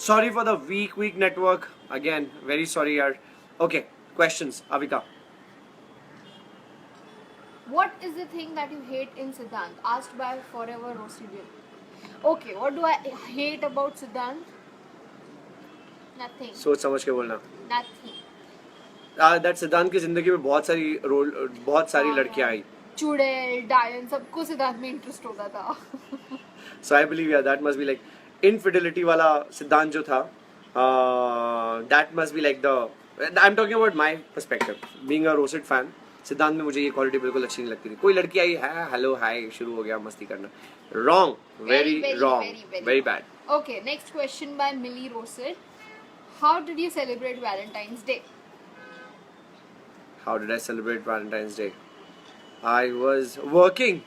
Sorry for the weak network. Again, very sorry, yaar. Okay, questions, Avika. What is the thing that you hate in Siddhant? Asked by Forever Rosidian. Okay, what do I hate about Siddhant? Nothing. सोच समझ के बोलना. Nothing. That सिद्धांत की जिंदगी में बहुत सारी लड़कियां आई. चुड़ैल, डायन, सबको सिद्धांत में इंटरेस्ट होता था. So I believe yeah, that must be like infidelity वाला सिद्धांत जो था. That must be like the. I'm talking about my perspective. Being a roasted fan, सिद्धांत में मुझे ये क्वालिटी बिल्कुल अच्छी नहीं लगती थी. कोई लड़की आई है, हेलो हाय, शुरू हो गया मस्ती करना. Wrong, very wrong, very bad. Okay, next question by Millie Rosid. How did you celebrate Valentine's Day? How did I celebrate Valentine's Day? I was working,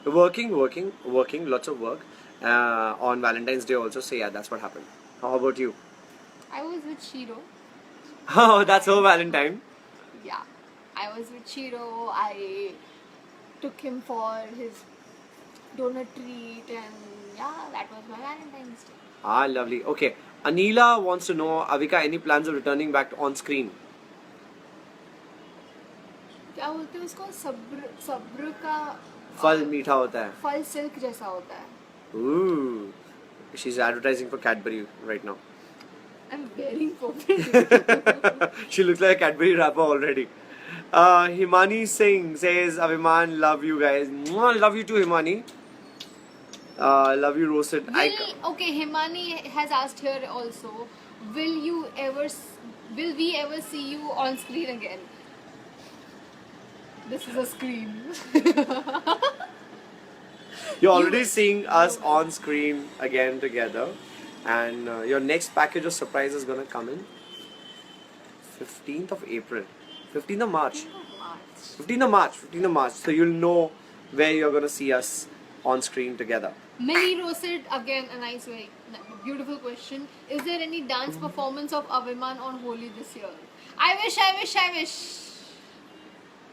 lots of work on Valentine's Day also. So yeah, that's what happened. How about you? I was with Shiro. Oh, that's her Valentine. Yeah, I was with Shiro. I took him for his donut treat, and yeah, that was my Valentine's Day. Ah, lovely. Okay, Anila wants to know, Avika, any plans of returning back on screen? क्या बोलते हैं उसको? सब्र का फल मीठा होता है. फल सिल्क जैसा होता है. Ooh, she's advertising for Cadbury right now. I'm wearing purple. She looks like a Cadbury wrapper already. Himani Singh says, Aviman, love you guys. Mwah, love you too, Himani. Love you, roasted. Okay, Himani has asked here also, will we ever see you on screen again? This is a screen. You're already seeing us on screen again together. And your next package of surprise is going to come in 15th of April. 15th of March. 15th of March. So you'll know where you're going to see us on screen together. Millie Rosid, again a nice, very beautiful question. Is there any dance performance of Aviman on Holi this year? I wish.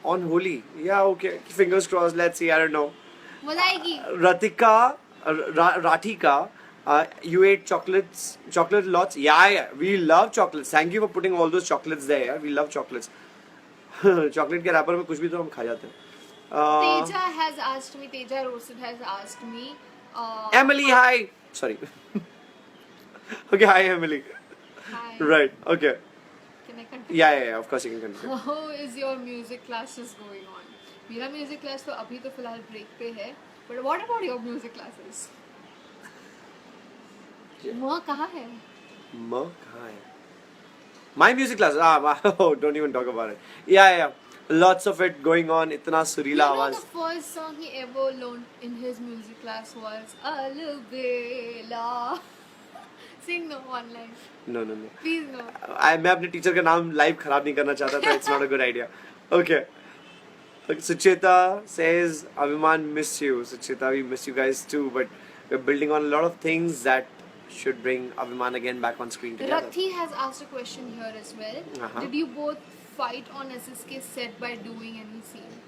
On Holi? Yeah, okay. Fingers crossed. Let's see. I don't know. मजा आएगी. Ratika, you ate chocolate lots? Yeah. We love chocolates. Thank you for putting all those chocolates there. Yeah? We love chocolates. Chocolate के wrapper में कुछ भी तो हम खा जाते हैं. Teja Rosid has asked me. Emily, hi. Sorry. Okay, hi Emily. Hi. Right. Okay. Can I continue? Yeah. Of course you can continue. How is your music classes going on? मेरा music class तो अभी तो फिलहाल break पे है. But what about your music classes? माँ कहाँ है? My music class. Oh, don't even talk about it. Yeah. Lots of it going on. इतना सुरीला आवाज. The first song he ever learned in his music class was Alvela. Sing no one line. No. Please no. मैं अपने teacher का नाम live खराब नहीं करना चाहता था. It's not a good idea. Okay. Sucheta says, Aviman, miss you. Sucheta, we miss you guys too, but we're building on a lot of things that should bring Aviman again back on screen together. Rathi has asked a question here as well. Did you both fight on SSK set by doing any scene?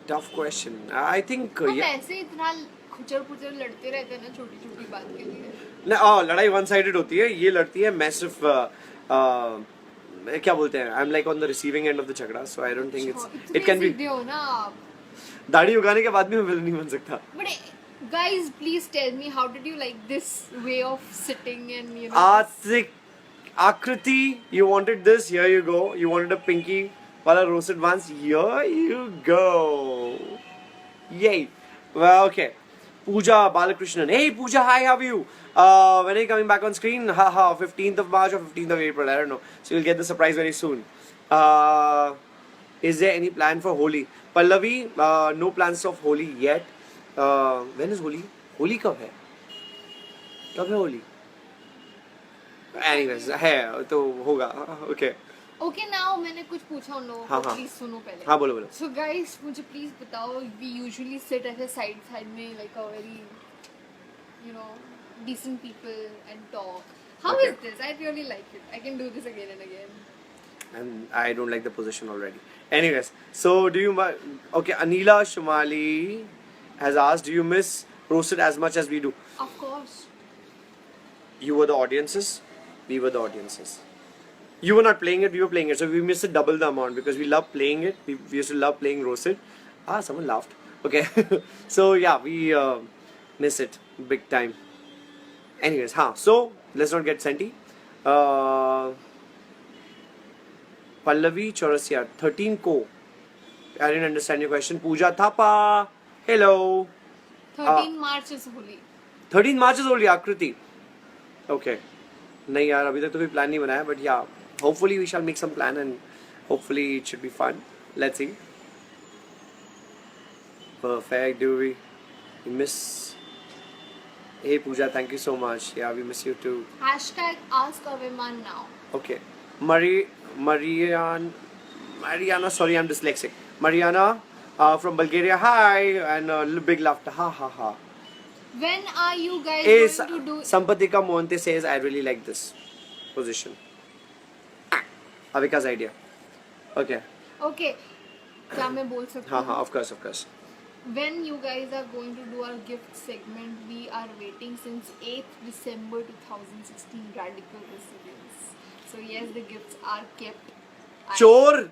Tough question. I think. ऐसे इतना खुचर लड़ते रहते हैं ना छोटी बात के लिए. लड़ाई वन साइडेड होती है. ये लड़ती है. मैं सिर्फ क्या बोलते हैं? I'm like on the receiving end of the झगड़ा, so I don't think it can be. दाढ़ी उगाने के बाद भी मैं विलन नहीं बन सकता. But guys, please tell me, how did you like this way of sitting and you know? Akriti, you wanted this? Here you go. You wanted a pinky wala roasted once? Here you go. Yay. Well, okay. Pooja Balakrishnan. Hey Pooja, hi, how are you? When are you coming back on screen? 15th of March or 15th of April, I don't know. So you'll get the surprise very soon. Is there any plan for Holi? Pallavi, no plans of Holi yet. When is Holi? Holi कब है? कब है Holi? Anyways, है तो होगा. Okay. Okay, now मैंने कुछ पूछा उन लोगों को. Please सुनो पहले. हाँ बोलो. So guys, मुझे please बताओ. We usually sit at a side में like a very, you know, decent people and talk. How is this? I really like it. I can do this again and again. And I don't like the position already. Anyways, so do you? Okay, Anila Shumali has asked, do you miss roasted as much as we do. Of course. You were the audiences, we were the audiences. You were not playing it, we were playing it, so we missed double the amount because we love playing it. We used to love playing roasted. Someone laughed. Okay. So yeah, we miss it big time. Anyways, so let's not get senti. Pallavi Chaurasia 13 ko. I didn't understand your question. Pooja Thapa, hello. 13 March is Holi. 13 March is only Akriti. Okay. नहीं यार अभी तक तो कोई plan नहीं बनाया but yeah, hopefully we shall make some plan and hopefully it should be fun. Let's see. Perfect, do we miss? Hey Pooja, thank you so much. Yeah, we miss you too. Hashtag ask Aviman now. Okay. Mariana, sorry, I'm dyslexic. Mariana from Bulgaria, hi, and a little big laughter, ha ha ha. When are you guys Hey, going to do? Sampatika Monte says, I really like this position. Avika's idea. Okay. Okay. क्या मैं बोल सकती हाँ हूँ? हाँ, of course. When you guys are going to do our gift segment, we are waiting since 8th December 2016. Radical Residence. So yes, the gifts are kept. Chor!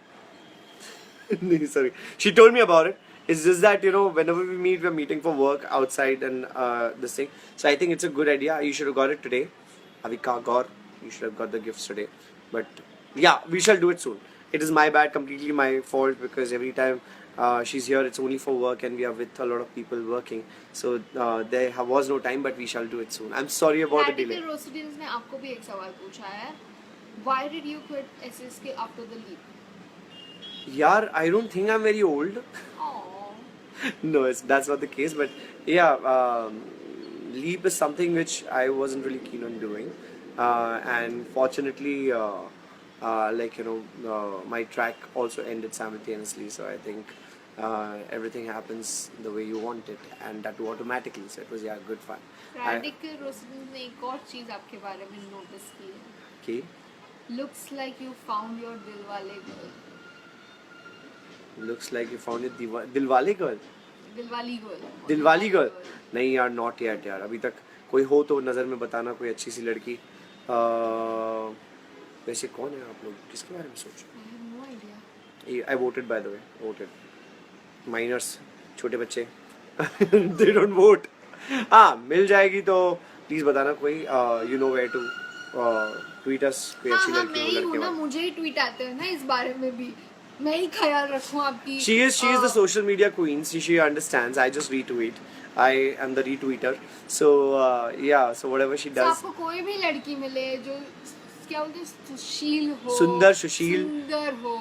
No, sorry. She told me about it. It's just that, whenever we meet, we're meeting for work outside and this thing. So I think it's a good idea. You should have got it today. Avika Gaur, you should have got the gifts today. But yeah, we shall do it soon. It is my bad, completely my fault, because every time she's here, it's only for work and we are with a lot of people working. So there was no time, but we shall do it soon. I'm sorry about the delay. Radical Residence ने आपको भी एक सवाल पूछा है. Why did you quit SSK after the leap? Yaar, I don't think I'm very old. Oh. No, that's not the case. But yeah, leap is something which I wasn't really keen on doing, and fortunately, my track also ended simultaneously. So I think everything happens the way you want it, and that too automatically. So it was good fun. Radical Residence ने एक और चीज आपके बारे में notice की है. Okay. Looks like you found your Dilwale girl. Looks like you found it Dilwale girl. Dilwali girl. Dilwali girl नहीं यार, नॉट येट यार. अभी तक कोई हो तो नज़र में बताना, कोई अच्छी सी लड़की. वैसे कौन है आप लोग, किसके बारे में सोच I have no idea. I voted by the way, voted. Minors, छोटे बच्चे दे डोंट वोट. मिल जाएगी तो प्लीज़ बताना कोई. You know where to tweet us कोई अच्छी हाँ, लड़की मैं हो, ही लड़के हूँ ना, वाले. मुझे ही ट्वीट आते हैं ना इस बारे में भी. मैं ही ख्याल रखूँ आपकी. She is the social media queen. She understands. I just retweet. I am the retweeter. So yeah. So whatever she तो does. आपको कोई भी लड़की मिले जो क्या बोलते हैं, सुशील हो, सुंदर, सुशील. सुंदर हो.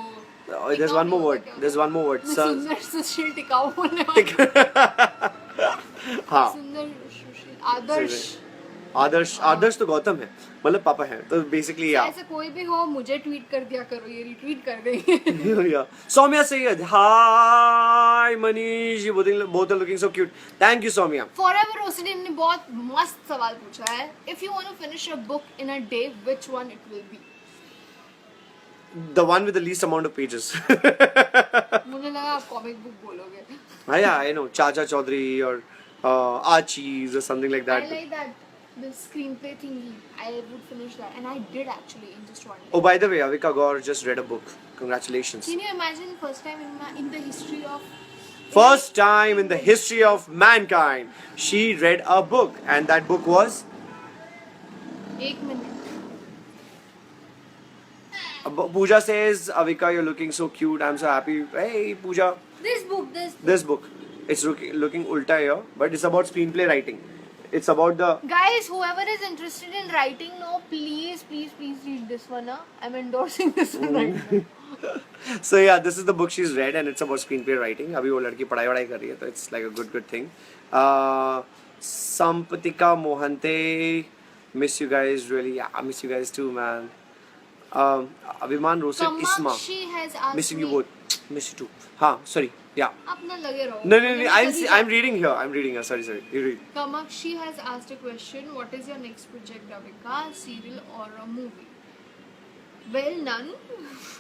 There's one more word. There's one more word. मैं सुंदर सुशील टिकाऊ बोलने वाली. हाँ. सुंदर सुशील आदर्श. आदर्श तो गौतम है, मतलब पापा है. तो बेसिकली या. ऐसा कोई भी हो, मुझे ट्वीट कर दिया करो, ये रिट्वीट कर देंगे. Yeah. Soumya Sayyed. Hi Manish. You both are looking so cute. Thank you Soumya. Forever Roasted ने बहुत मस्त सवाल पूछा है. If you want to finish a book in a day, which one it will be? The one with the least amount of pages. मुझे लगा आप comic book बोलोगे. Yeah, I know. Chacha Chaudhary or Archie's or something like that. I like that. The screenplay thingy. I would finish that, and I did actually in just one day. Oh, by the way, Avika Gaur just read a book. Congratulations. Can you imagine first time in the history of First time in the history of mankind, she read a book, and that book was. एक minute. Pooja says, Avika, you're looking so cute. I'm so happy. Hey, Pooja. This book. This book. It's looking ulta here, but it's about screenplay writing. It's about the. Guys, whoever is interested in writing, no, please read this one. I'm endorsing this one right now. So yeah, this is the book she's read, and it's about screenplay writing. अभी वो लड़की पढ़ाई वढ़ाई कर रही है, तो it's like a good thing. Sampatika Mohante, miss you guys really. Yeah, I miss you guys too, man. Abhiman Rosit Isma, Kamakshi has asked missing me. you both. Miss you too. हाँ, sorry. Yeah. अपना लगे रहो. No. I'm reading here. Sorry. You read. Kamakshi has asked a question. What is your next project, Avika? Serial or a movie? Well, none.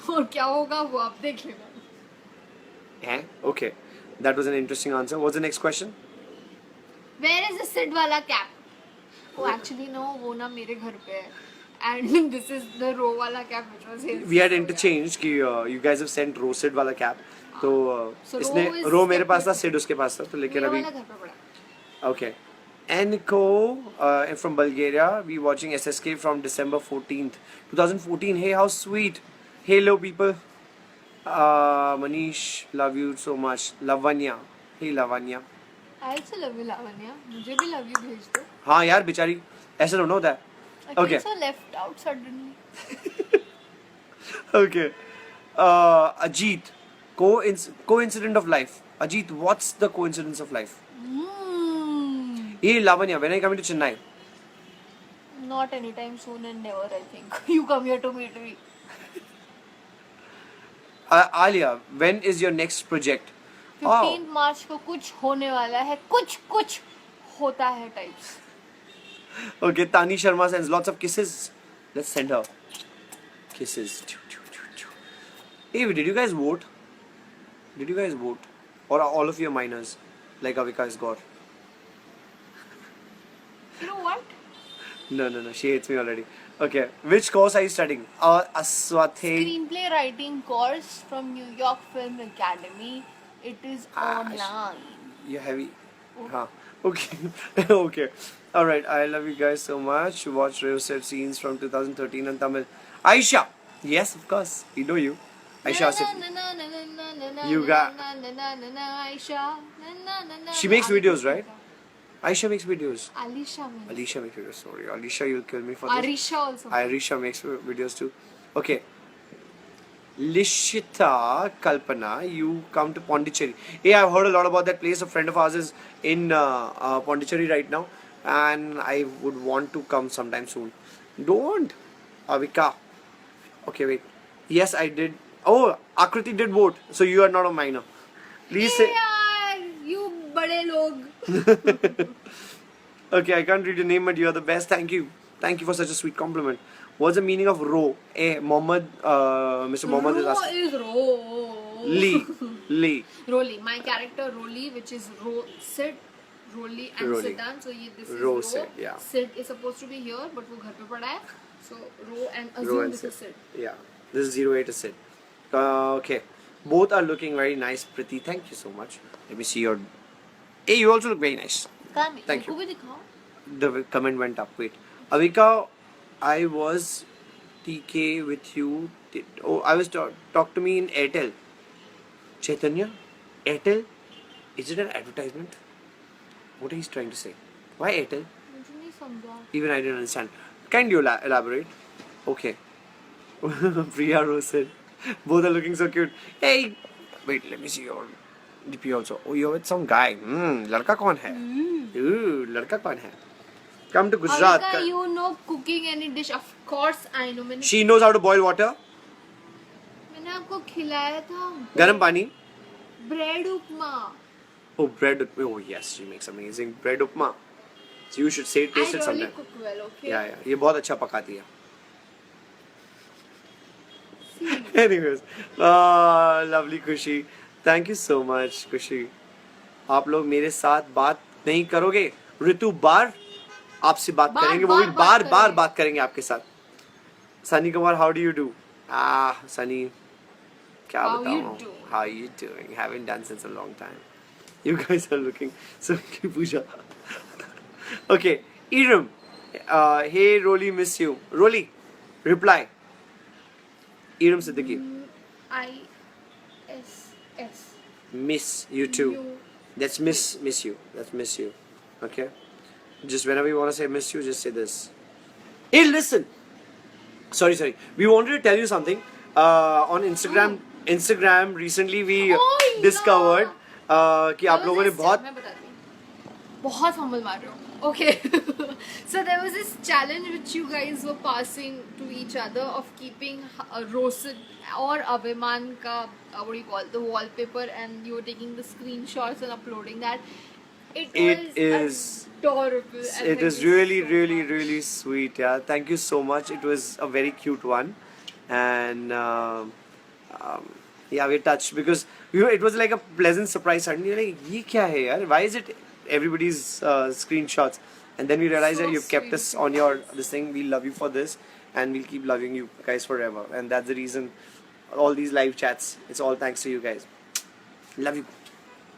और क्या होगा वो आप देख लेना. Okay. That was an interesting answer. What's the next question? Where is the Sid वाला cap? Oh, actually no, वो ना मेरे घर पे है. And this is the Ro वाला cap which was his. We had So, interchanged कि you guys have sent Ro Sid वाला cap. तो So इसने Ro is रो मेरे पास था, kept with Sid उसके पास था, तो yeah. लेकिन मेरा अभी वाला घर पे पड़ा है. okay. Enko from Bulgaria. We watching SSK from December 14th, 2014. Hey, how sweet. Hello, people. Manish, love you so much. Lavanya. Hey, Lavanya. I also love you, Lavanya. मुझे भी love you भेज दो. हाँ यार बेचारी ऐसे don't know that. I Okay. feel so left out suddenly. Okay. Ajit. Coincidence of life. Ajit, what's the coincidence of life? Hey, Lavanya, when are you coming to Chennai? Not anytime soon and never, I think. You come here to meet me. Alia, when is your next project? 15 मार्च को कुछ होने वाला है. कुछ होता है types. Okay, Tani Sharma sends lots of kisses. Let's send her kisses. Hey, did you guys vote? Did you guys vote? Or are all of you minors? Like Avika has got. You know what? No. She hates me already. Okay. Which course are you studying? Aswathe. Screenplay writing course from New York Film Academy. It is online. You're heavy. Huh. Okay. Okay. Alright. I love you guys so much. Watch Real-Set scenes from 2013 in Tamil. Aisha. Yes, of course. We know you. Aisha Asif. You got- She makes videos, right? Aisha makes videos. Alisha means. Alicia makes videos. Sorry. Alicia, you'll kill me for this. Arisha also. Arisha makes videos too. Okay. Lishita Kalpana, you come to Pondicherry. Hey, I've heard a lot about that place. A friend of ours is in Pondicherry right now, and I would want to come sometime soon. Don't, Avika. Okay, wait. Yes, I did. Oh, Akriti did vote, so you are not a minor. Please say. यार, you बड़े लोग. Okay, I can't read your name, but you are the best. Thank you. Thank you for such a sweet compliment. What's the meaning of ro? Mohammed, Mr. Mohammed is Ro asking. is Ro. Lee. Rolly. My character Rolly, which is Sid, Rolly and Rolly. Siddhan. So this is Ro Ro. Sid, yeah. Sid is supposed to be here, but वो घर पे पड़ा है. So Ro and Ro assume and this Sid. is Sid. Yeah. This is 08 is Sid. Okay. Both are looking very nice, Priti. Thank you so much. Let me see your. Hey, you also look very nice. काम Thank इनको भी दिखाओ. The comment went up. Wait. Avika, I was TK with you. I was talk to me in Airtel. Chaitanya? Airtel? Is it an advertisement? What are you trying to say? Why Airtel? मुझे नहीं समझा. Even I didn't understand. Can you elaborate? Okay. Priya Rose said, both are looking so cute. Hey, wait, let me see your DP also. Oh, you're with some guy. लड़का कौन है? Ooh, लड़का कौन है? Come to Gujarat. Avika, you know cooking any dish? Of course I know. मैंने She knows how to boil water. मैंने आपको खिलाया था. Garam pani. Bread upma. Oh, bread. Oh, yes, she makes amazing bread upma. So you should say I taste it really sometime. cook well, okay? Yeah. ये बहुत अच्छा पकाती है. See, Anyways, lovely Kushi. Thank you so much, Kushi. आप लोग मेरे साथ बात नहीं करोगे? ऋतु बार आपसे बात करेंगे, वो भी बार बात करेंगे आपके साथ. Sunny Kumar, how do you do? Sunny, क्या How you बताऊँ? doing? How you doing? Haven't done since a long time. You guys are looking so cute, Pooja. Okay, Iram. Hey, Rolly, miss you. Rolly, reply. Iram Siddiqui. ISS. Miss you too. You. That's miss you. That's miss you. Okay? Just whenever you want to say miss you, just say this. Hey, listen! Sorry. We wanted to tell you something. On Instagram recently we Oh, discovered कि आप लोगों ने बहुत मैं बताती हूँ. बहुत fumble मार रहे हो. Okay. So there was this challenge which you guys were passing to each other of keeping roasted or Abhiman ka what do you call it, the wallpaper, and you were taking the screenshots and uploading that. It is adorable. and it thank is you really so really much. really sweet. Yeah, thank you so much. It was a very cute one, and yeah, we're touched because it was like a pleasant surprise. Suddenly, like, ये क्या है यार? Why is it everybody's screenshots, and then we realized So that you've kept sweet. us on your this thing. We love you for this, and we'll keep loving you guys forever. And that's the reason all these live chats. It's all thanks to you guys. Love you.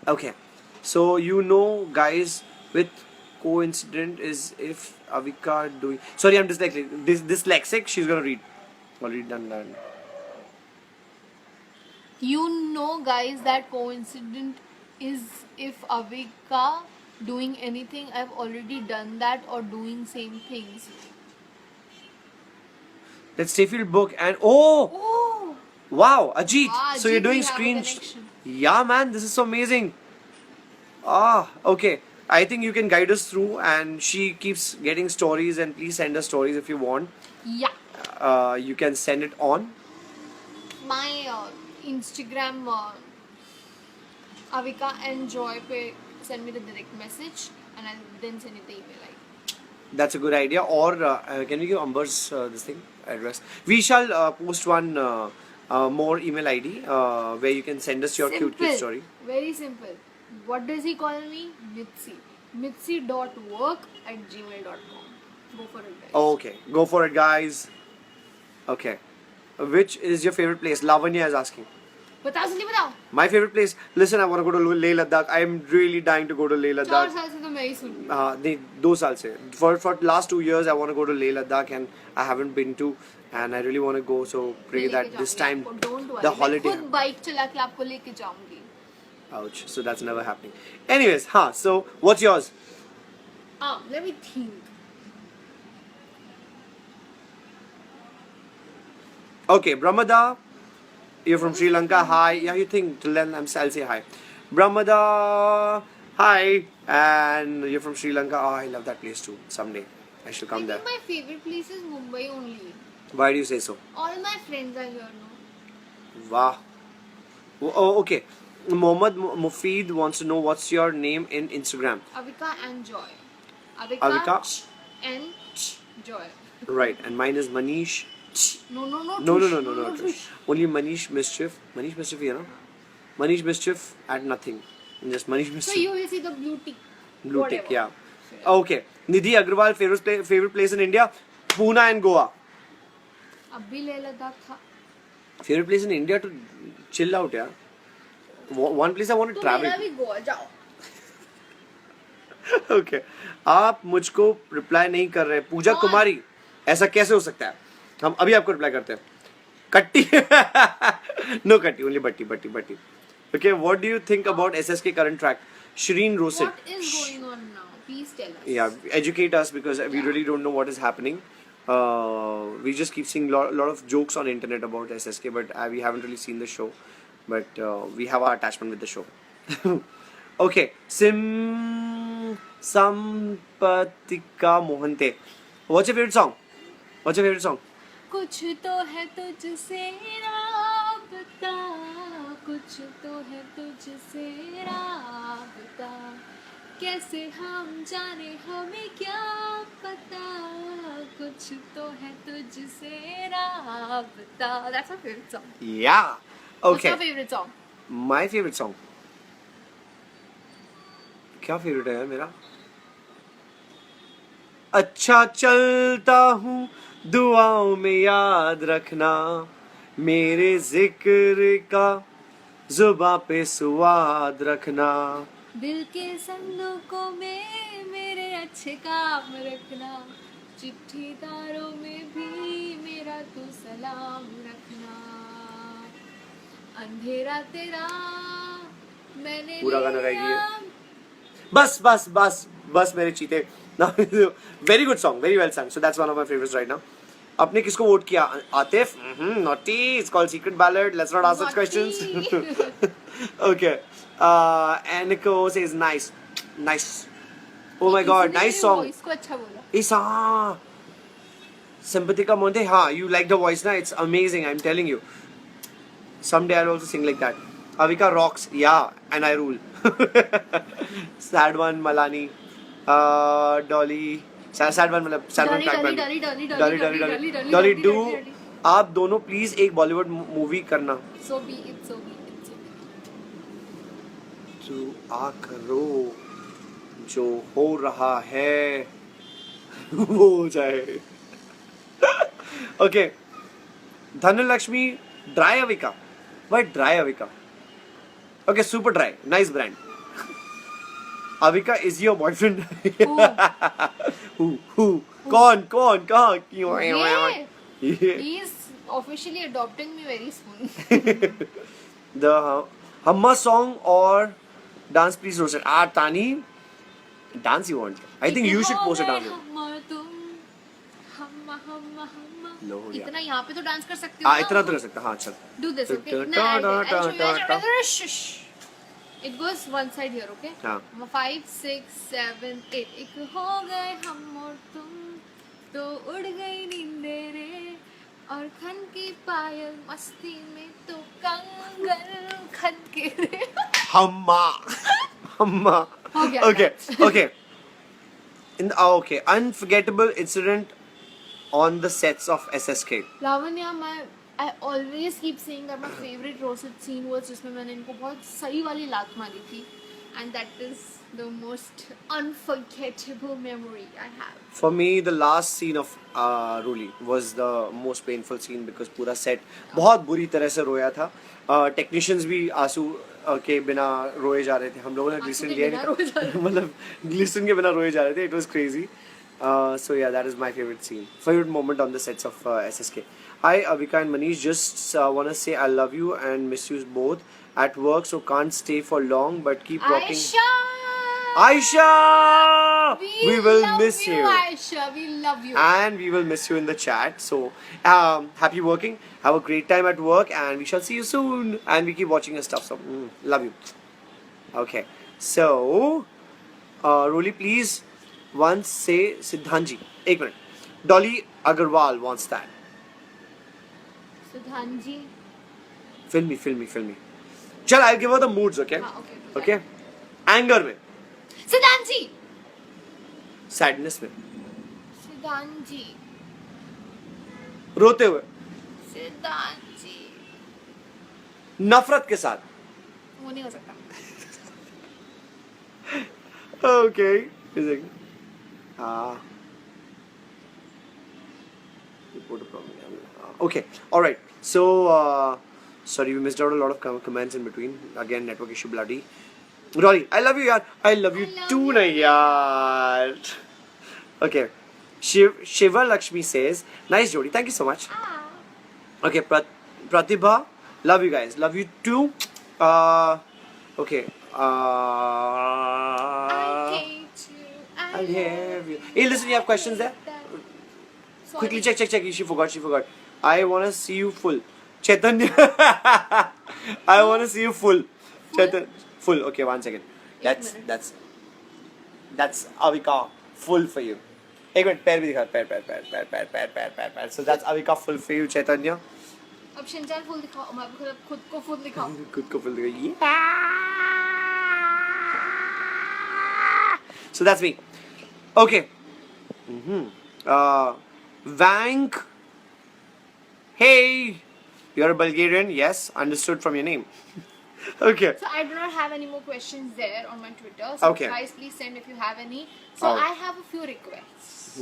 Okay, so you know, guys, with coincident is if Avika doing. Sorry, I'm dyslexic. She's gonna read. Already done that. You know, guys, that coincident is if Avika doing anything, I've already done that or doing same things. Let's Stayfield book and oh Oh, wow, Ajit. ah, So you're Ajit, doing we have a screen. connection. Yeah, man, this is so amazing. Ah, okay. I think you can guide us through, and she keeps getting stories. And please send us stories if you want. Yeah. You can send it on. My Instagram, Avika and Joy, pe send me the direct message and I'll then send you the email ID. That's a good idea. Or can we give Amber's this thing address? We shall post one more email ID where you can send us your cute story. Very simple. What does he call me? Mitzi. Mitzi.work@gmail.com. Go for it, guys. Okay, go for it, guys. Okay, which is your favorite place? Lavanya is asking. बताओ जल्दी बताओ. My favorite place. Listen, I want to go to Leh Ladakh. I am really dying to go to Leh 4 Ladakh. साल से तो मैं ही सुन रही हूँ. नहीं 2 साल से. For last 2 years, I want to go to Leh Ladakh and I haven't been to, and I really want to go. So pray मैं that लेके this जाऊंगी time आपको. Don't worry. the holiday. मैं खुद बाइक चला के आपको लेके जाऊंगी. Ouch. So that's never happening. Anyways, so what's yours? Let me think. Okay, Brahmada, you're from Sri Lanka. Hi. Yeah, you think till then I'll say hi. Brahmada, hi. And you're from Sri Lanka. Oh, I love that place too. Someday I shall I come think there. my favorite place is Mumbai only. Why do you say so? All my friends are here, no? Wow. Oh, okay. Mohammad Mufid wants to know what's your name in Instagram. Avika and Joy. Avika? and Joy. Right. And mine is Manish. No. No. Tush. Only Manish Mischief. Manish Mischief, you know? Manish Mischief at nothing. Just Manish So Mischief. you will see the blue tick. Blue whatever. tick, yeah. Okay. Nidhi Agrawal, favorite place in India? Pune and Goa. अभी ले लद्दाख था. Favorite place in India to chill out, yeah? One place I want to तो travel. मेरा भी गोवा जाओ. Okay. आप मुझको reply नहीं कर रहे. पूजा कौन? कुमारी, ऐसा कैसे हो सकता है? हम अभी आपको रिप्लाई करते हैं. कट्टी. No कट्टी, only Batti. Okay, what do you think about SSK current track? Shireen Rosit. What is going on now? Please tell us. Yeah, educate us because we really don't know what is happening. We just keep seeing lot of jokes on internet about SSK, but we haven't really seen the show. But we have our attachment with the show. Okay, Sampatika Mohante. What's your favorite song? कुछ तो है तुझसे राबता, कुछ तो है तुझसे राबता, कैसे हम जाने हमें क्या पता, कुछ तो है तुझसे राबता. That's my favorite song. Yeah. What's Okay. your favorite song? My favorite song. क्या favorite है यार मेरा? अच्छा चलता हूँ दुआओं में याद रखना, मेरे जिक्र का जुबां पे स्वाद रखना. दिल के संदूकों में मेरे अच्छे काम रखना, चिट्ठीदारों में भी मेरा तू सलाम रखना, अंधेरा तेरा मैंने पूरा गाना लिया. गाएगी ये? बस मेरे चीते. Very good song, very well sung. So that's one of my favorites right now. आपने किसको वोट किया? Atif? Naughty. It's called secret ballot. Let's not ask such questions. Okay. Aniko says nice. Oh my God, nice song. इसको अच्छा बोला. Isa. Simpatika Monte. Ha, you like the voice, na? It's amazing. I'm telling you. Someday I'll also sing like that. Avika rocks. Yeah, and I rule. Sad one, Malani. Dolly. Sad one, मतलब sad one. Dolly, do आप दोनों please एक Bollywood movie करना. So be it. तो आ करो. जो हो रहा है वो हो जाए. Okay. Dhanalakshmi Dry Avika. Why Dry Avika? Okay, super dry. Nice brand. Avika is your boyfriend. Who? Con. Yeah. Yeah. He is officially adopting me very soon. The Hamma song or dance please roasted. Ah, Tani. Dance you want? I think you should post a dance. लो हो गया. इतना यहाँ पे तो dance कर सकते हो हाँ ना? इतना तो कर सकता. हाँ चल. Do this, okay? I'll show you. Shh. It goes one side here, okay? हाँ. 5, 6, 7, 8. एक हो गए हम और तुम तो उड़ गई नींदे रे और खन की पायल मस्ती में तो कंगन खन के रे. Hamma. हो गया. Okay. Okay. Unforgettable incident on the sets of SSK. Lavanya, I always keep saying that my favorite roasted scene was जिसमें मैंने इनको बहुत सही वाली लात मारी थी, and that is the most unforgettable memory I have. For me, the last scene of Ruli was the most painful scene because पूरा set बहुत बुरी तरह से रोया था. Technicians भी आंसू के बिना रोए जा रहे थे. हम लोगों ने ग्लिसरीन लिया नहीं. मतलब ग्लिसरीन के बिना रोए जा रहे थे. It was crazy. So yeah, that is my favorite scene. Favorite moment on the sets of SSK. Hi Avika and Manish, just wanna say I love you and miss you both at work, so can't stay for long, but keep rocking. Aisha! We will miss you. Aisha, we love you. And we will miss you in the chat. So happy working. Have a great time at work, and we shall see you soon. And we keep watching your stuff. So love you. Okay. So, Roli, please once say Siddhanji. 1 minute. Dolly Agarwal wants that. Siddhanji. Film me. Chal, I'll give her the moods, okay? Okay. Anger में. Siddhanji. Sadness में. Siddhanji. रोते हुए. Siddhanji. नफरत के साथ. वो नहीं हो सकता. Okay. Okay. All right. So, sorry, we missed out a lot of comments in between. Again, network issue, bloody. Rolly, I love you, yaar. I love you too, na yaar. Okay. Shiva Lakshmi says, nice Jodi. Thank you so much. Okay, Pratibha, love you guys. Love you too. Okay. I hate you. I have you. Hey, listen, you have questions there? Quickly check. She forgot. I want to see you full. Chaitanya. I want to see you full. Chaitanya. Full. Okay, 1 second. That's Avika full for you. एक minute पैर भी दिखा. पैर. So that's Avika full for you, Chaitanya. अब Shinchan full दिखाओ. मैं खुद को फुल दिखाओ. खुद को full दिखाओ. So that's me. Okay. Vank. Hey, you're a Bulgarian. Yes, understood from your name. Okay. So I do not have any more questions there on my Twitter. So Okay. guys, please send if you have any. So Oh. I have a few requests.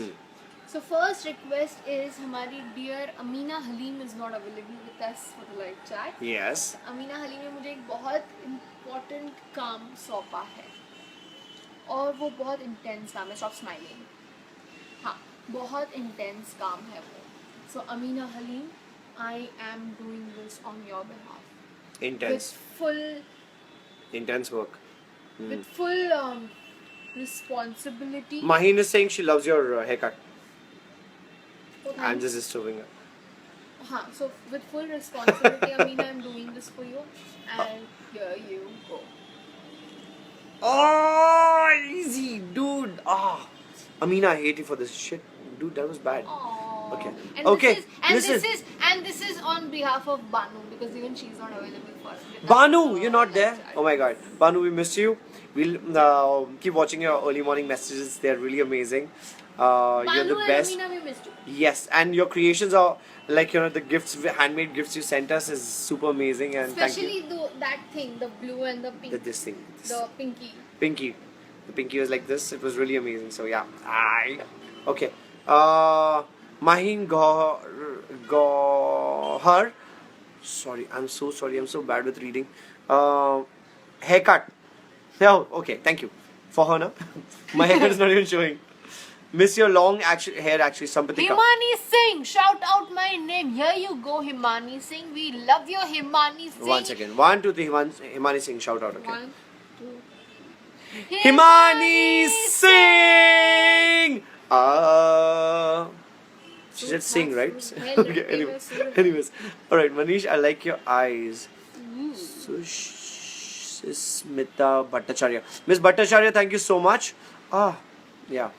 So first request is हमारी dear Amina Halim is not available with us for the live chat. Yes. Amina haleem ने मुझे एक बहुत important काम सौंपा है और वो बहुत intense काम है. Stop smiling. हाँ, बहुत intense काम है वो. So Amina Halim, I am doing this on your behalf. Intense. Intense work. With full responsibility. Maheen is saying she loves your haircut. Oh, I'm thanks. just disturbing her. So with full responsibility, Amina, I'm doing this for you, and here you go. Oh, easy, dude. Amina, I hate you for this shit. Dude, that was bad. Aww. Okay. And Okay, listen. This is on behalf of Banu because even she's not available for it. Banu, you're not there. Oh my god. Banu, we missed you. We'll keep watching your early morning messages. They're really amazing. You're the Banu best. and Amina, we missed you. Yes, and your creations are like, the gifts, handmade gifts you sent us is super amazing, and Especially thank you. that thing, the blue and the pink. This thing. The pinky. Pinky. The pinky was like this. It was really amazing. So yeah. Okay. Mahin Gohar. Sorry, I'm so sorry. I'm so bad with reading. Haircut. Oh, okay. Thank you for her. Na? My haircut is not even showing. Miss your long hair actually, Sampatika. Himani Singh, shout out my name. Here you go, Himani Singh. We love you, Himani Singh. 1 second. 1, 2, 3. Himani Singh, shout out. Okay. 1, 2. Himani Singh. She said sing, right? Okay. Anyways. All right, Manish. I like your eyes. Smita Bhattacharya. Miss Bhattacharya, thank you so much. Yeah.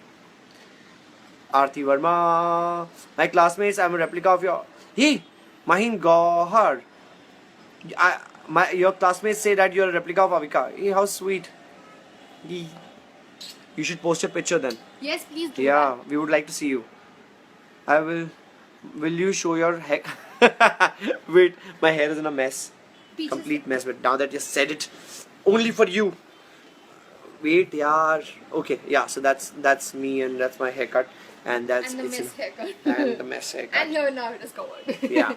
Aarti Verma. My classmates, I'm a replica of your... Hey, Mahin Gohar. Your classmates say that you're a replica of Avika. Hey, how sweet. Hey. You should post your picture then. Yes, please do Yeah, we would like to see you. I will... Will you show your hair? Wait, my hair is in a mess. Peaches. Complete mess. But now that you said it, only for you. Wait, yaar. Okay, yeah. So that's me and that's my haircut, and that's And the it's mess haircut. and the mess haircut. And here now it is covered. Yeah,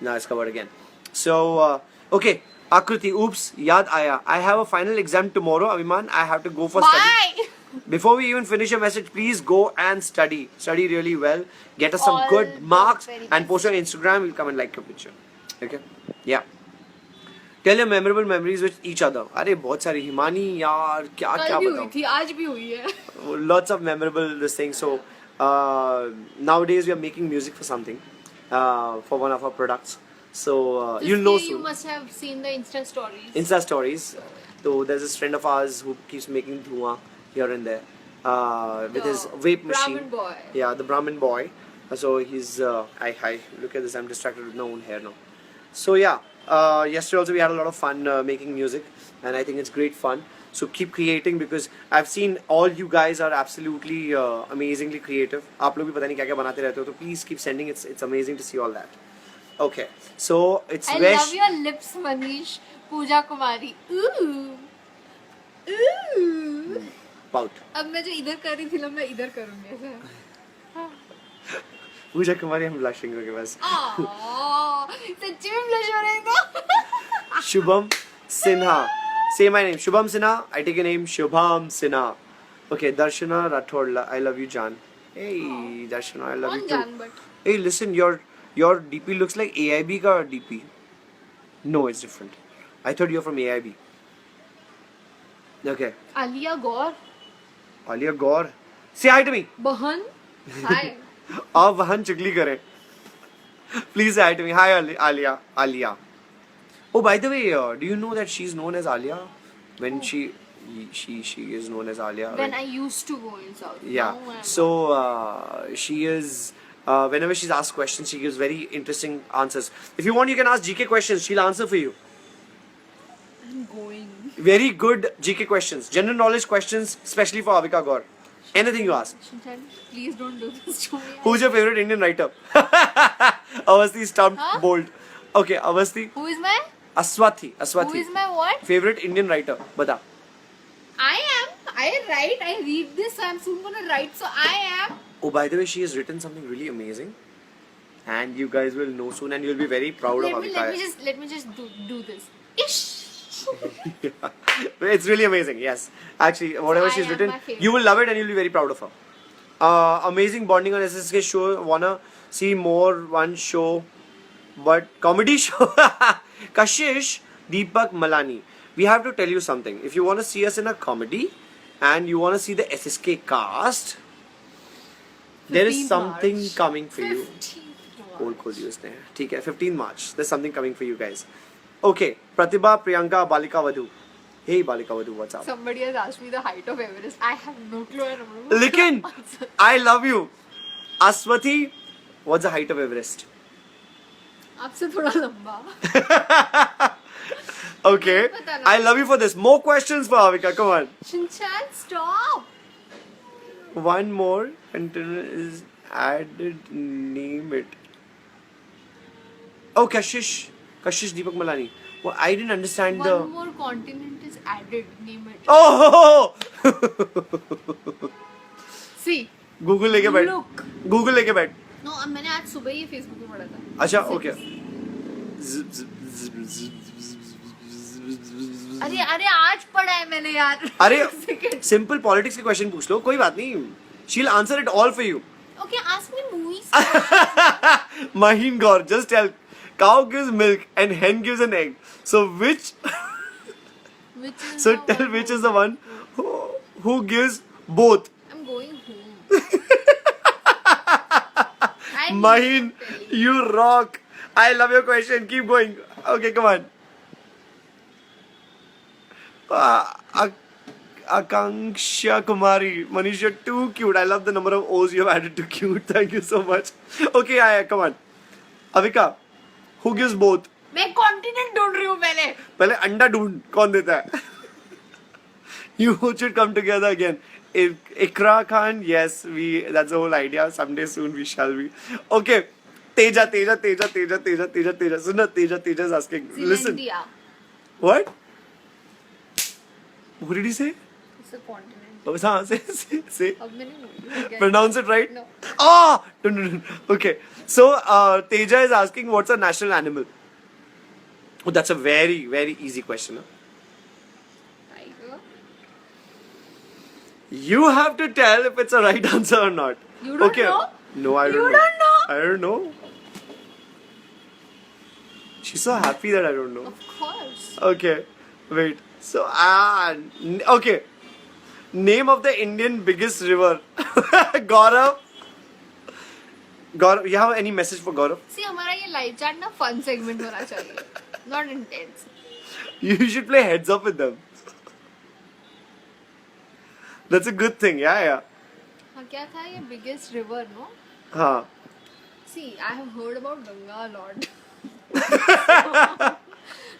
now it's covered again. So okay, Akruti. Oops, yaad aaya. I have a final exam tomorrow, Abhiman. I have to go for study. Bye. Before we even finish your message, please go and study. Study really well. Get us some All good the marks very and post on Instagram. We'll come and like your picture. Okay? Yeah. Tell your memorable memories with each other. अरे बहुत सारी हिमानी यार क्या क्या कल भी हुई बताऊँ. थी, आज भी हुई है. Lots of memorable this thing. So nowadays we are making music for something, for one of our products. So you'll know You soon. must have seen the Insta stories. Insta stories. So there's this friend of ours who keeps making dhua here and there with his vape machine. Brahmin boy. Yeah, the Brahmin boy. So he's hi. Look at this. I'm distracted with my own hair now. So yeah, yesterday also we had a lot of fun making music, and I think it's great fun. So keep creating because I've seen all you guys are absolutely amazingly creative. आप लोग भी पता नहीं क्या क्या बनाते रहते हो. So please keep sending. It's amazing to see all that. Okay, so it's I Vesh. love your lips, Manish. Pooja Kumari. Ooh. Ooh. Pout. अब मैं जो इधर कर रही थी ना मैं इधर करूँगी ऐसे. Pooja Kumari, I'm blushing. Okay, बस. Aww, सच्ची में blush हो रहा है क्या? Shubham Sinha. Say my name. Shubham Sinha. I take your name. Shubham Sinha. Okay, Darshana Rathod. I love you, Jan. Hey, Darshana, I love On you too. Jan, but Hey, listen, your DP looks like AIB ka DP. No, it's different. I thought you're from AIB. Okay. Alia Gaur. Alia Gaur. Say hi to me. बहन. Hi. आप वहन चुगली करें. Please say hi to me. Hi, Alia. Oh, by the way, do you know that she's known as Alia? When she is known as Alia. When I used to go in South. Yeah. Now I'm So she is. Whenever she's asked questions, she gives very interesting answers. If you want, you can ask GK questions. She'll answer for you. I'm going. Very good GK questions, general knowledge questions, especially for Avika Gaur. Anything you ask. Shinchan, please don't do this to me. Who's your favorite Indian writer? Avasti stumped Huh? bold. Okay, Avasti. Who is my? Aswathi. Who is my what? Favorite Indian writer. Bata. I write. I read this. So I'm soon gonna write. So I am. Oh, by the way, she has written something really amazing. And you guys will know soon and you'll be very proud of Avika. Let me just do this. Ish. Yeah. It's really amazing, yes. Actually, whatever I she's am written, my favorite. you will love it and you'll be very proud of her. Amazing bonding on SSK show. Wanna see more one show, but comedy show. Kashish Deepak Malani. We have to tell you something. If you want to see us in a comedy and you want to see the SSK cast, there is 15 something March. coming for you. 15 पोल खोल दिया उसने. ठीक है, 15 March. There's something coming for you guys. Okay, Pratibha Priyanka Balika Vadhu. Hey Balika Vadhu, what's up? Somebody has asked me the height of Everest. I have no clue. I don't know. Likin, I love you. Aswathi, what's the height of Everest? आपसे थोड़ा लंबा. Okay, I love you for this. More questions for Avika, come on. Shinchan, stop. One more container is added, name it. Oh, Kashish Deepak Malani. Well, I didn't understand One more continent is it's added. Name it. Oh! See. Google लेके बैठ. Look. Google लेके बैठ. No, मैंने आज सुबह ही Facebook में पढ़ा था. अच्छा, okay. अरे आज पढ़ा है मैंने यार. अरे सिंपल पॉलिटिक्स के क्वेश्चन पूछ लो, कोई बात नहीं. She'll answer it all for you. Okay, ask me movies. Maheen Gaur, just tell. Cow gives milk and hen gives an egg. So which? Which is So the tell one which is the one who gives both. I'm going home. Maheen, you rock. I love your question. Keep going. Okay, come on. Akanksha Kumari. Manish, you're too cute. I love the number of O's you have added to cute. Thank you so much. Okay, come on. Avika, who gives both? मैं continent ढूंढ रही हूँ पहले. पहले अंडा ढूंढ कौन देता है. You should come together again. Ikra Khan, yes, that's the whole idea. Someday soon we shall be. Okay, Teja. Sunna, Teja is asking. Listen. Zealandia. What? What did he say? It's a continent. Oh, say. अब मैंने बोली. Pronounce it right? No. Ah! No. Okay. So, Teja is asking what's a national animal? Oh, that's a very, very easy question. Huh? Tiger. You have to tell if it's a right answer or not. You don't know? No, I don't know. You don't know? I don't know. She's so happy that I don't know. Of course. Okay. Wait. So, okay. Name of the Indian biggest river. Gaurav. You have any message for Gaurav? See, हमारा ये live chat ना fun segment होना चाहिए. Not intense. You should play heads up with them. That's a good thing. Yeah. हाँ क्या था ये biggest river no? हाँ. See, I have heard about Ganga a lot.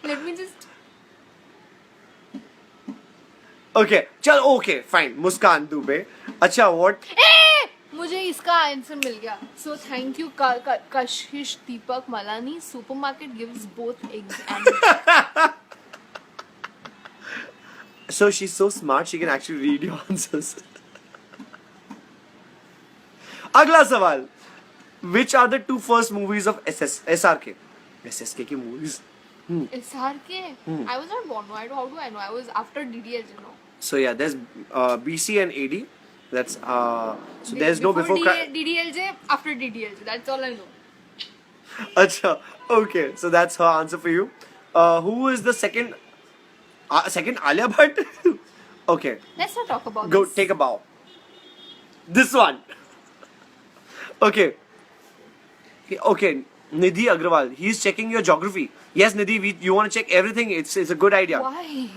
Let me just. Okay. चल okay fine. Muskan Dubey. अच्छा what? मुझे इसका answer मिल गया. So thank you Kashish Deepak Malani. Supermarket gives both eggs and. So she's so smart she can actually read your answers. अगला सवाल. Which are the two first movies of SRK? SSK की movies. SRK? I was not born. How do I know? I was after DDL, you know. So yeah, there's BC and AD. That's so there's no before. DDLJ, after DDLJ. That's all I know. Acha. Okay, so that's her answer for you. Who is the second? Second Alia Bhatt. Okay. Let's not talk about Go this. take a bow. This one. Okay. Nidhi Agrawal. He's checking your geography. Yes, Nidhi, you want to check everything. It's a good idea. Why?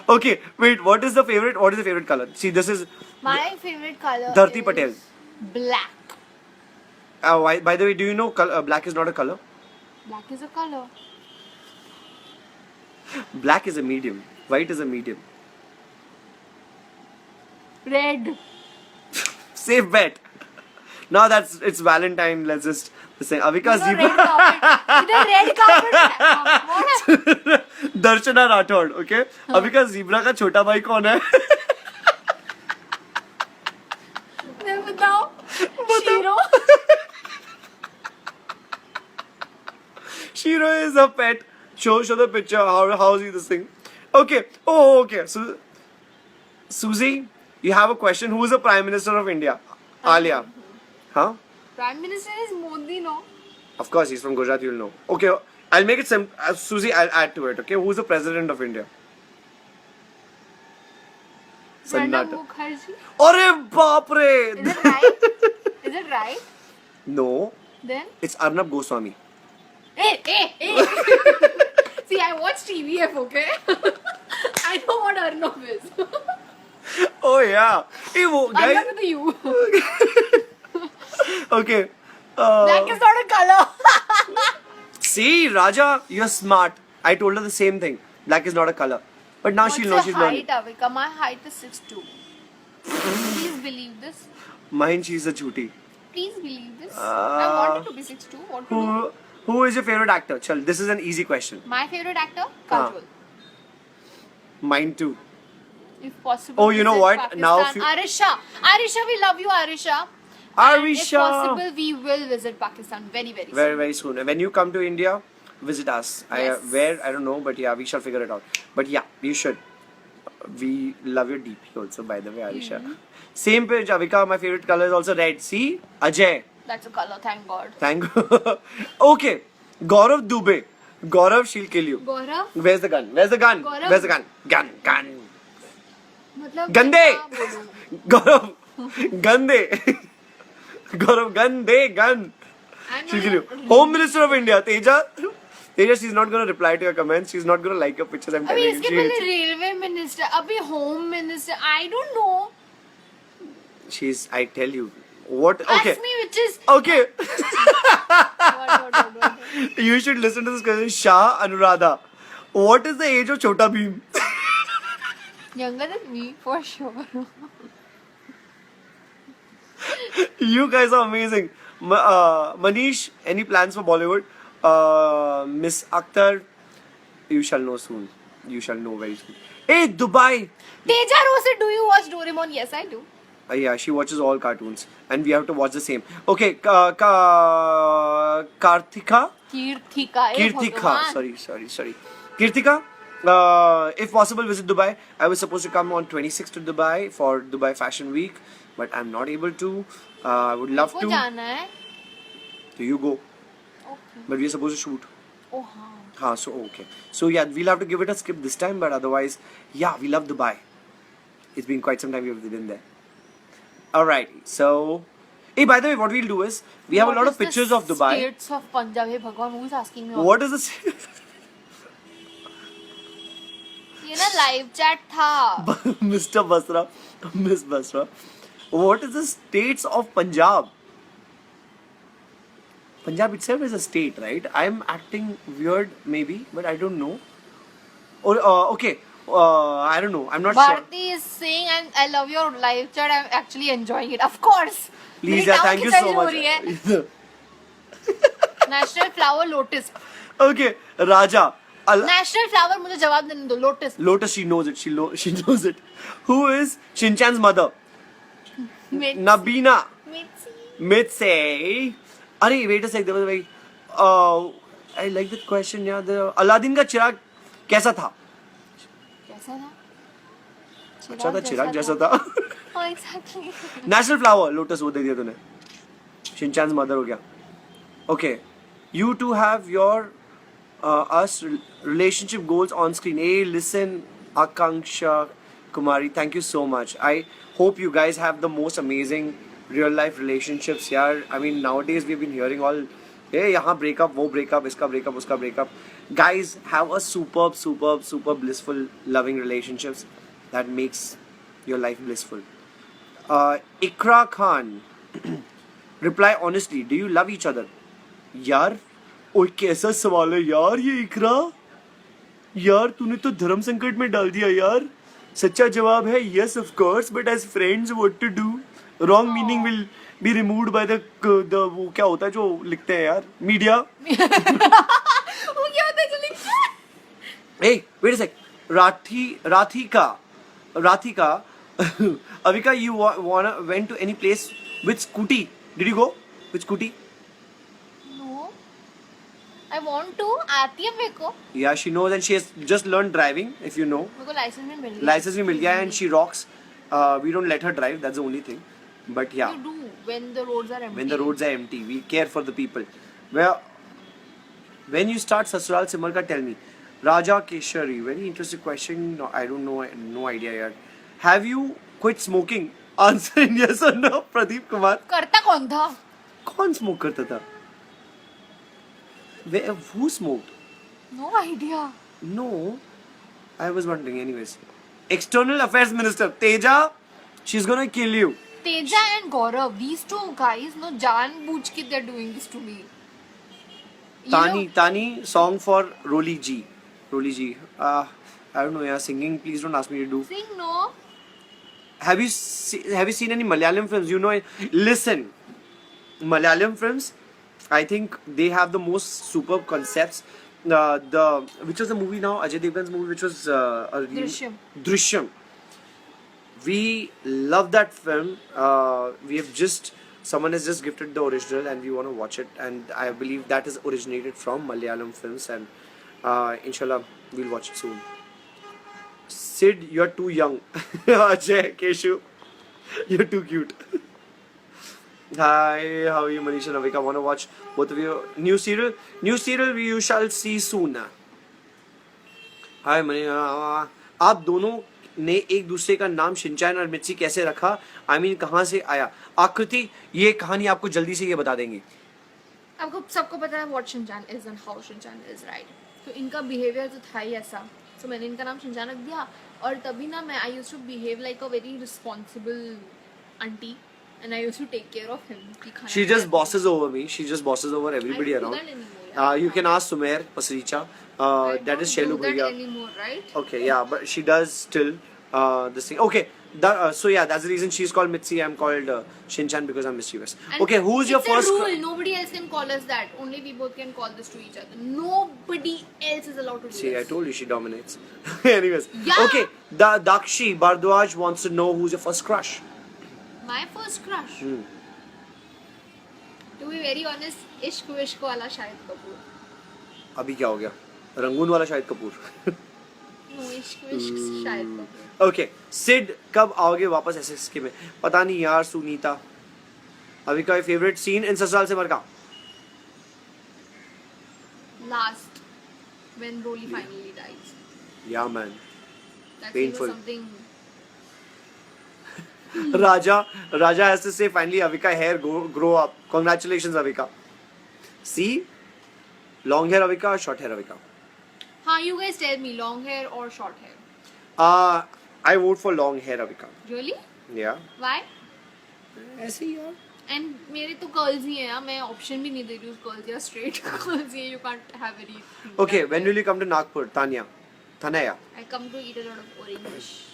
Okay, wait. What is the favorite color? See, this is My favorite color Dharti is Patel. black. By the way, do you know black is not a color? Black is a color. Black is a medium. White is a medium. Red. Safe bet. Now it's Valentine. Let's just say Avika Zebra. Red carpet. इधर red carpet है. What? Darshana Rathod. Okay. Avika Zebra का छोटा भाई कौन है? बताओ. Shiro. Shiro is a pet. Show the picture. How is he this thing? Okay. Oh, okay. So, Susie, you have a question. Who is the Prime Minister of India? Alia. Huh? Prime Minister is Modi, no? Of course, he's from Gujarat. You'll know. Okay. I'll make it simple. Susie, I'll add to it. Okay. Who's the President of India? Pranab Sannata. Mukherjee. Arre baap re. Is it right? Is it right? No. Then? It's Arnab Goswami. Hey! See, I watch TVF, okay? I know what Arnab is. Oh yeah. Hey, guys. Arnab with a U. Okay. Black is not a color. See, Raja, you're smart. I told her the same thing. Black is not a color. But now she'll know. What's She's your learning. height, Avika? My height is 6'2". Please believe this. Mine, she's a chuti. Please believe this. I wanted to be 6'2". What to do? Who is your favorite actor? Chal, this is an easy question. My favorite actor? Kajol. Mine too. If possible. Oh, you know visit what? Pakistan. Now if you- Arisha, we love you, Arisha. And if Arisha! possible, we will visit Pakistan very, very Very, soon. very soon. When you come to India, visit us. Yes. Where? I don't know, but yeah, we shall figure it out. But yeah, you should. We love your DP also, by the way, Arisha. Same page, Avika, my favorite color is also red. See? Ajay. That's a color, thank God. Thank you. Okay. Gaurav Dubey. Gaurav, she'll kill you. Gaurav, Where's the gun? Where's the gun? Gaurav. Where's the gun? Gun. मतलब गंदे क्या बोलूं? गौरव गंदे गौरव गंदे gun I'm she'll not kill you. a- Home Minister of India Teja, she's not gonna reply to your comments, she's not gonna like your pictures. I'm अभी telling you, इसके she पहले hates you. Railway minister, अभी home minister. I don't know. She's, I tell you what. Okay, Ask me which is okay. what. You should listen to this question. Shah Anuradha, what is the age of Chota Bheem? Younger than me, for sure. You guys are amazing. Manish, any plans for Bollywood? Miss Akhtar, you shall know soon. You shall know very soon. Hey, Dubai. Teja Rose, do you watch Doraemon? Yes, I do. Yeah, she watches all cartoons, and we have to watch the same. Okay, Karthika. Kirthika. Kirtika. Sorry. Kirtika. If possible, visit Dubai. I was supposed to come on 26th to Dubai for Dubai Fashion Week, but I'm not able to. I would love को to. जाना है. So you go. Okay. But we're supposed to shoot. Oh हाँ. So okay. So yeah, we'll have to give it a skip this time, but otherwise, yeah, we love Dubai. It's been quite some time we've been there. Alright, so hey, by the way, what we'll do is we have a lot of pictures of Dubai. States of Punjab. Hey Bhagwan, who is asking me? What is this? ये ना live chat था. Mr. Basra, Miss Basra. What is the states of Punjab? Punjab itself is a state, right? I'm acting weird, maybe, but I don't know. Or okay, I don't know. I'm not sure. Bharti is saying, and I love your live chat. I'm actually enjoying it. Of course. Please, मेरी yeah, टांग thank you खिंचाई so हो रही है. much. National flower lotus. Okay, Raja. National flower मुझे जवाब देने दो. Lotus. Lotus, she knows it. She knows it. Who is Shinchan's mother? Nabina Mitzi. Mitzi. Arey, wait a sec. There was a I like that question. Yeah, the Aladdin का चिराग कैसा था? कैसा था? अच्छा था, चिराग जैसा था. Oh, exactly. National flower, lotus वो दे दिया तूने. Shinchan's mother हो गया. Okay, you two have your us relationship goals on screen. Hey, listen, Akanksha Kumari, thank you so much. I hope you guys have the most amazing real life relationships. Yeah, I mean nowadays we've been hearing all, hey, यहाँ breakup, वो breakup, इसका breakup, उसका breakup. Guys, have a superb, blissful, loving relationships that makes your life blissful. Ikra Khan, reply honestly. Do you love each other? यार, ओए कैसा सवाल है यार ये इकरा. यार तूने तो धर्म संकट में डाल दिया यार. सच्चा जवाब है yes of course, but as friends what to do? Wrong meaning will be removed by the वो क्या होता है जो लिखते हैं यार मीडिया. वो क्या होता है जो लिखता है? Hey, wait a sec. Rathika, Avika, you went to any place with scooty? Did you go with scooty? No. I want to. आती है मेरे को. Yeah, she knows and she has just learned driving, if you know. मेरे को licence भी मिल गया. License भी मिल गया and she rocks. We don't let her drive, that's the only thing. But yeah, You do when the roads are empty. when the roads are empty, we care for the people. When you start Sasural Simar ka, tell me. Raja Keshari, very interesting question. No, I don't know, no idea yet. Have you quit smoking? Answer in yes or no, Pradeep Kumar. करता कौन था? कौन smoke करता था? Who smoked? No idea. No, I was wondering anyways. External Affairs Minister, Teja, she's gonna kill you. Teja and Gaurav, these two guys, no, जानबूझ के they're doing this to me. You know- Tani, song for Roli G. I don't know, yeah, singing, please don't ask me to do. Sing no. Have you seen any Malayalam films? You know, listen, Malayalam films, I think they have the most superb concepts. the which was the movie now? Ajay Devgan's movie, which was Drishyam. Drishyam. We love that film. We have just someone has just gifted the original, and we want to watch it. And I believe that is originated from Malayalam films, and inshallah we'll watch it soon. Sid, you're too young. Ajay, Keshu, you're too cute. Hi, how are you, Manish and Avika? Want to watch both of you new serial? New serial you shall see soon. Hi money आप दोनों ने एक दूसरे का नाम Shinchan और मित्सी कैसे रखा? आई मीन कहाँ से आया? आकृति ये कहानी आपको जल्दी से ये बता देंगी. आपको सबको पता है what Shinchan is and how Shinchan is, right? तो इनका बिहेवियर तो था ही ऐसा, तो मैंने इनका नाम शिनचैन रख दिया. और तभी ना मैं I used to behave like a very responsible aunty and I used to take care of him. She just bosses over me. She just bosses over everybody I don't do around. that anymore. You can ask Sumer Pasricha. That is Shelu I don't do that Bhaiya. anymore, right? Okay, yeah, but she does still this thing. Okay, so yeah, that's the reason she's called Mitzi. I'm called Shinchan because I'm mischievous. And Okay, who's your it's first? a rule. Nobody else can call us that. Only we both can call this to each other. Nobody else is allowed to do See, I this. told you she dominates. Anyways, Yeah. okay, Dakshi Bardwaj wants to know who's your first crush. My first crush. Hmm. To be very honest, इश्क विश्क वाला शाहिद कपूर. अभी क्या हो गया? Rangoon वाला Shahid Kapoor. No, इश्क विश्क Shahid Kapoor. Okay, Sid कब आओगे वापस एसएसके में? पता नहीं यार सुनीता. अभी का फेवरेट सीन इन ससुराल से मरका? Last, when Broly finally dies. या man. That Painful. was something. Raja has to say finally Avika hair grow up. Congratulations Avika. See? Long hair Avika or short hair Avika? हाँ, you guys tell me, long hair or short hair? I vote for long hair Avika. Really? Yeah. Why? ऐसे ही यार. And मेरे तो curls ही हैं यार, मैं option भी नहीं दे रही हूँ curls या straight curls ही हैं, you can't have any. Okay, when will you come to Nagpur? Tanya. Thanaya. I come to eat a lot of orange.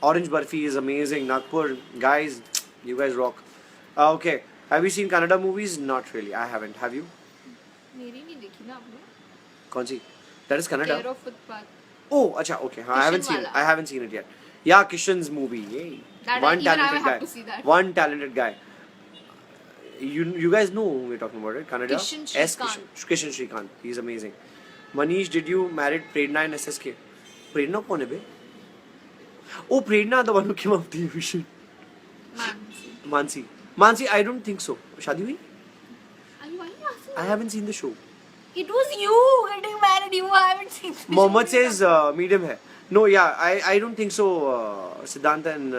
Orange Barfi is amazing. Nagpur, guys, you guys rock. Okay, have you seen Kannada movies? Not really. I haven't. Have you? मेरी नहीं देखी ना आपने? कौन सी? That is Kannada. Care of Footpath. Oh, acha, okay. I haven't seen it. wala. I haven't seen it yet. Yeah, Kishan's movie. Yay. That One even I talented have guy. to see that. One talented guy. You guys know who we're talking about, right? Kannada. Kishan S. Shrikant. Kishan Shrikant. He's amazing. Manish, did you marry Predna in SSK? Predna कौन है बे? Oh, Predna, the one who came up the vision. Mansi. Mansi, I don't think so. शादी हुई? Why are you asking? I haven't seen the show. It was you getting married. You haven't seen. the Mohammed show. says medium hai. No, yeah, I don't think so. Siddhant and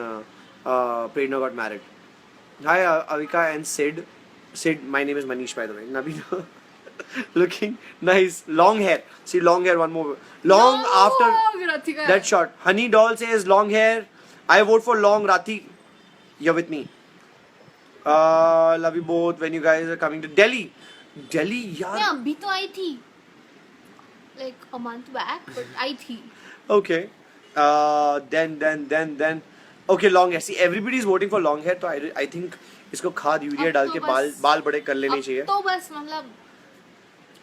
Prerna got married. Hi, Avika and Sid. Sid, my name is Manish, by the way. Nabina. Looking nice. Long hair. See, long hair, one more. Long No, after Rathika. that shot. Honey doll says long hair. I vote for long. Rati, you're with me. Love you both when you guys are coming to Delhi. Delhi, yaar. मैं अभी तो आई थी. Like a month back, but आई थी. Okay. Then. Okay, long hair. See, everybody is voting for long hair. तो I think इसको खाद urea अब डाल तो के बस- बाल बड़े कर लेने अब चाहिए. तो बस मतलब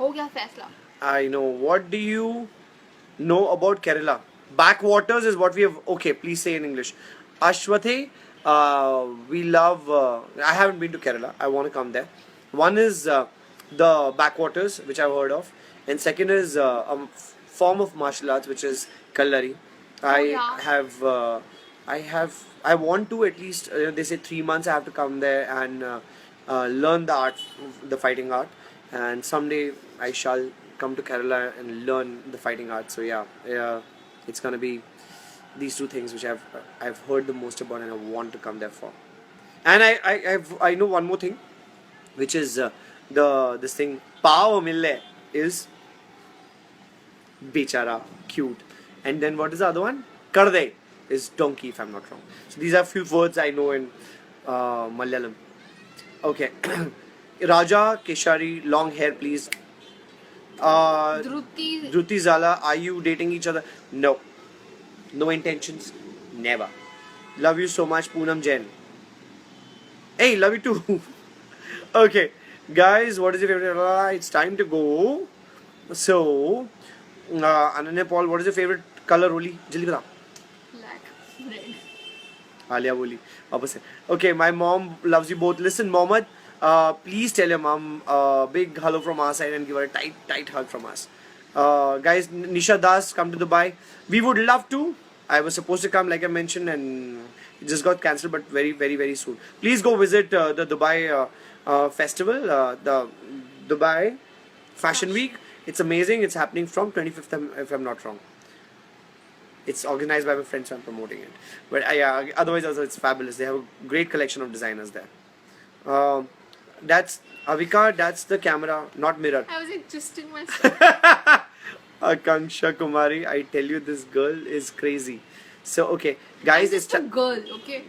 हो गया फैसला. I know. What do you know about Kerala? Backwaters is what we have. Okay, please say in English. Ashwathe, we love. I haven't been to Kerala. I want to come there. One is the backwaters, which I've heard of, and second is a form of martial arts, which is Kallari. yeah. I want to at least. They say 3 months. I have to come there and learn the art, the fighting art, and someday I shall come to Kerala and learn the fighting art. So yeah, it's gonna be these two things which I've heard the most about and I want to come there for. And I know one more thing, which is this thing Pao Mille is Bechara, cute, and then what is the other one? Karde is donkey, if I'm not wrong. So these are few words I know in Malayalam. Okay, Raja Keshari, long hair, please. Dhruti. Dhruti Zala, are you dating each other? No. No intentions. Never. Love you so much, Poonam Jain. Hey, love you too. Okay, guys, what is your favorite? It's time to go. So, Ananya Paul, what is your favorite color? Oli, जल्दी बता. Black, red. Alia Boli, opposite. Okay, my mom loves you both. Listen, Mohammed, please tell your mom big hello from our side and give her a tight hug from us. Guys, Nisha Das, come to Dubai. We would love to. I was supposed to come, like I mentioned, and it just got cancelled, but very soon. Please go visit the Dubai festival, the Dubai Fashion Week. It's amazing. It's happening from 25th, if I'm not wrong. It's organized by my friends, so I'm promoting it. But yeah, otherwise also it's fabulous. They have a great collection of designers there. That's Avika. That's the camera, not mirror. I was adjusting myself. Akanksha Kumari, I tell you, this girl is crazy. So okay, guys, I'm just a girl, okay?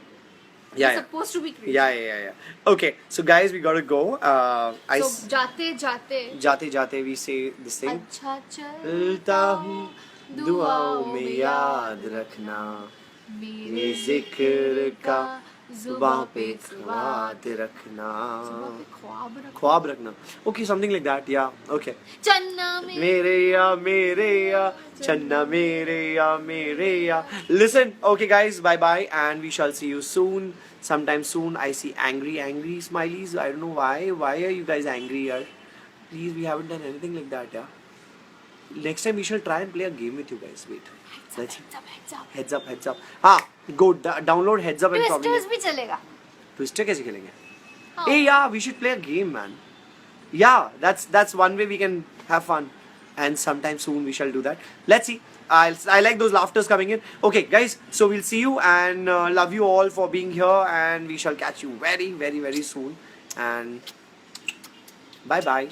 yeah, You're supposed to be crazy. yeah. Okay, so guys, we gotta go. So जाते जाते we say this thing. अच्छा चलता हूँ दुआओं में याद रखना मेरे जिक्र का जुबां पे ख्वाब रखना ख्वाब रखना. Okay, something like that. Yeah. Okay. चन्ना मेरे या चन्ना मेरे या. Listen, okay guys, bye bye, and we shall see you soon. Sometime soon. I see angry smileys. I don't know why. Why are you guys angry, yaar? Please, we haven't done anything like that, yeah. Next time we shall try and play a game with you guys. Wait. Let's heads up. हाँ, go download heads up and probably. Twisters भी चलेगा. Twister कैसे खेलेंगे? हाँ. Hey, yeah, we should play a game, man. Yeah, that's one way we can have fun, and sometime soon we shall do that. Let's see. I like those laughters coming in. Okay, guys, so we'll see you and love you all for being here, and we shall catch you very soon. And bye bye.